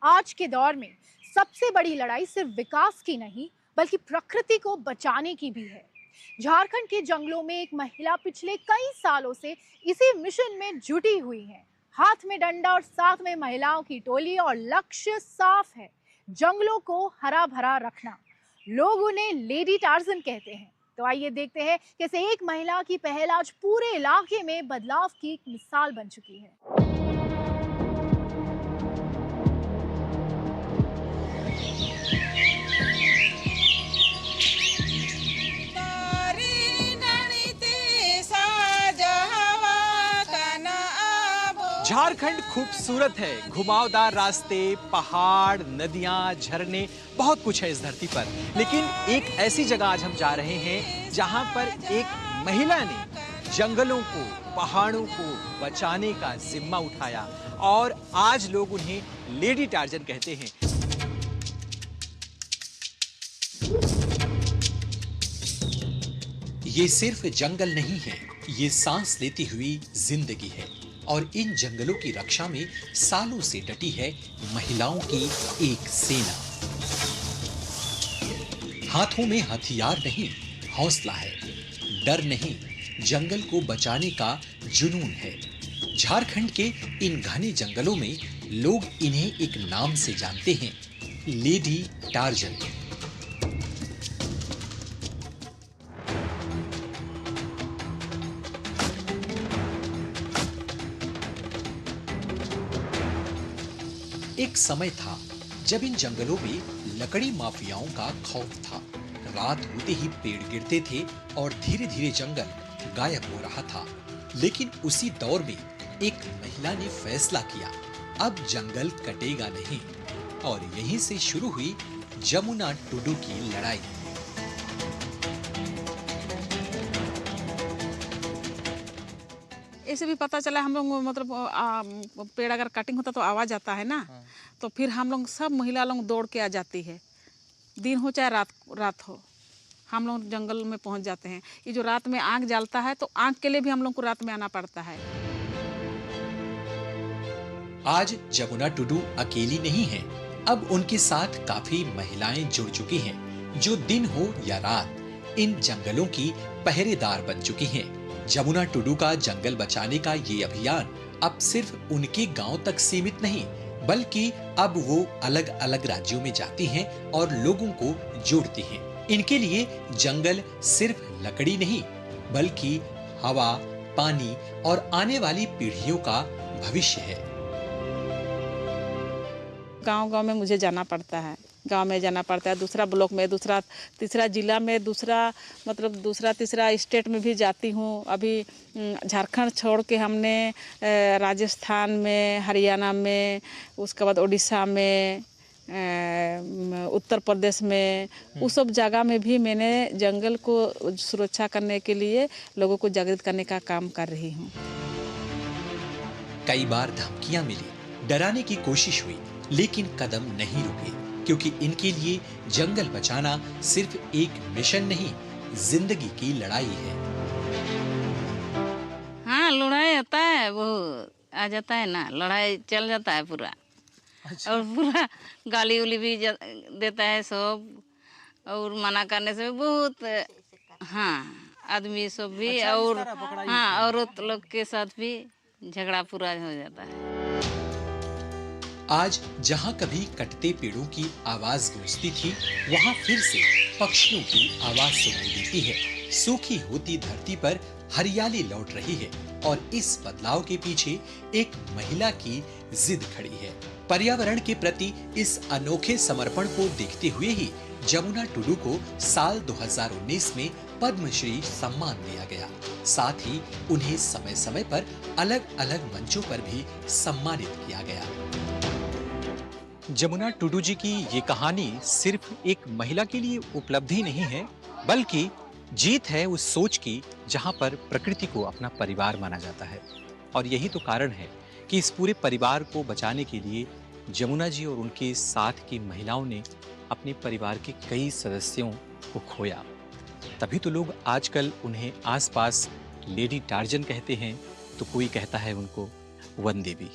आज के दौर में सबसे बड़ी लड़ाई सिर्फ विकास की नहीं बल्कि प्रकृति को बचाने की भी है। झारखंड के जंगलों में एक महिला पिछले कई सालों से इसी मिशन में जुटी हुई है। हाथ में डंडा और साथ में महिलाओं की टोली और लक्ष्य साफ है, जंगलों को हरा भरा रखना। लोग उन्हें लेडी टार्जन कहते हैं। तो आइए देखते हैं कैसे एक महिला की पहल आज पूरे इलाके में बदलाव की एक मिसाल बन चुकी है। झारखंड खूबसूरत है, घुमावदार रास्ते, पहाड़, नदियां, झरने, बहुत कुछ है इस धरती पर। लेकिन एक ऐसी जगह आज हम जा रहे हैं जहां पर एक महिला ने जंगलों को, पहाड़ों को बचाने का जिम्मा उठाया और आज लोग उन्हें लेडी टार्जन कहते हैं। ये सिर्फ जंगल नहीं है, ये सांस लेती हुई जिंदगी है। और इन जंगलों की रक्षा में सालों से डटी है महिलाओं की एक सेना। हाथों में हथियार नहीं, हौसला है, डर नहीं, जंगल को बचाने का जुनून है। झारखंड के इन घने जंगलों में लोग इन्हें एक नाम से जानते हैं, लेडी टार्जन। एक समय था जब इन जंगलों में लकड़ी माफियाओं का खौफ था। रात होते ही पेड़ गिरते थे और धीरे धीरे जंगल गायब हो रहा था। लेकिन उसी दौर में एक महिला ने फैसला किया, अब जंगल कटेगा नहीं। और यहीं से शुरू हुई जमुना टुडू की लड़ाई। ऐसे भी पता चला हम लोग मतलब पेड़ अगर कटिंग होता तो आवाज आता है ना। तो फिर हम लोग सब महिला लोग दौड़ के आ जाती है, दिन हो चाहे रात हो, हम लोग जंगल में पहुंच जाते हैं। ये जो रात में आग जलता है तो आग के लिए भी हम लोग को रात में आना पड़ता है। आज जमुना टुडू अकेली नहीं है, अब उनके साथ काफी महिलाएं जुड़ चुकी हैं, जो दिन हो या रात इन जंगलों की पहरेदार बन चुकी हैं। जमुना टुडू का जंगल बचाने का ये अभियान अब सिर्फ उनके गांव तक सीमित नहीं, बल्कि अब वो अलग अलग राज्यों में जाती हैं और लोगों को जोड़ती हैं। इनके लिए जंगल सिर्फ लकड़ी नहीं, बल्कि हवा, पानी और आने वाली पीढ़ियों का भविष्य है। गांव-गांव में मुझे जाना पड़ता है, गांव में जाना पड़ता है, दूसरा ब्लॉक में, दूसरा तीसरा जिला में, दूसरा तीसरा स्टेट में भी जाती हूँ। अभी झारखंड छोड़ के हमने राजस्थान में, हरियाणा में, उसके बाद उड़ीसा में, उत्तर प्रदेश में, उस सब जगह में भी मैंने जंगल को सुरक्षा करने के लिए लोगों को जागृत करने का काम कर रही हूँ। कई बार धमकियां मिली, डराने की कोशिश हुई, लेकिन कदम नहीं रुके, क्योंकि इनके लिए जंगल बचाना सिर्फ एक मिशन नहीं, जिंदगी की लड़ाई है। हाँ, लड़ाई होता है, वो आ जाता है ना, लड़ाई चल जाता है पूरा। अच्छा। और पूरा गाली उली भी देता है सब, और मना करने से बहुत, हाँ, आदमी सब भी। अच्छा, और हाँ, औरत लोग के साथ भी झगड़ा पूरा हो जाता है। आज जहां कभी कटते पेड़ों की आवाज गूंजती थी, वहां फिर से पक्षियों की आवाज सुनाई देती है। सूखी होती धरती पर हरियाली लौट रही है और इस बदलाव के पीछे एक महिला की जिद खड़ी है। पर्यावरण के प्रति इस अनोखे समर्पण को देखते हुए ही जमुना टुडू को साल 2019 में पद्मश्री सम्मान दिया गया। साथ ही उन्हें समय समय पर अलग अलग मंचों पर भी सम्मानित किया गया। जमुना टुडू जी की ये कहानी सिर्फ एक महिला के लिए उपलब्धि नहीं है, बल्कि जीत है उस सोच की जहां पर प्रकृति को अपना परिवार माना जाता है। और यही तो कारण है कि इस पूरे परिवार को बचाने के लिए जमुना जी और उनके साथ की महिलाओं ने अपने परिवार के कई सदस्यों को खोया। तभी तो लोग आजकल उन्हें आसपास लेडी टार्जन कहते हैं, तो कोई कहता है उनको वन देवी।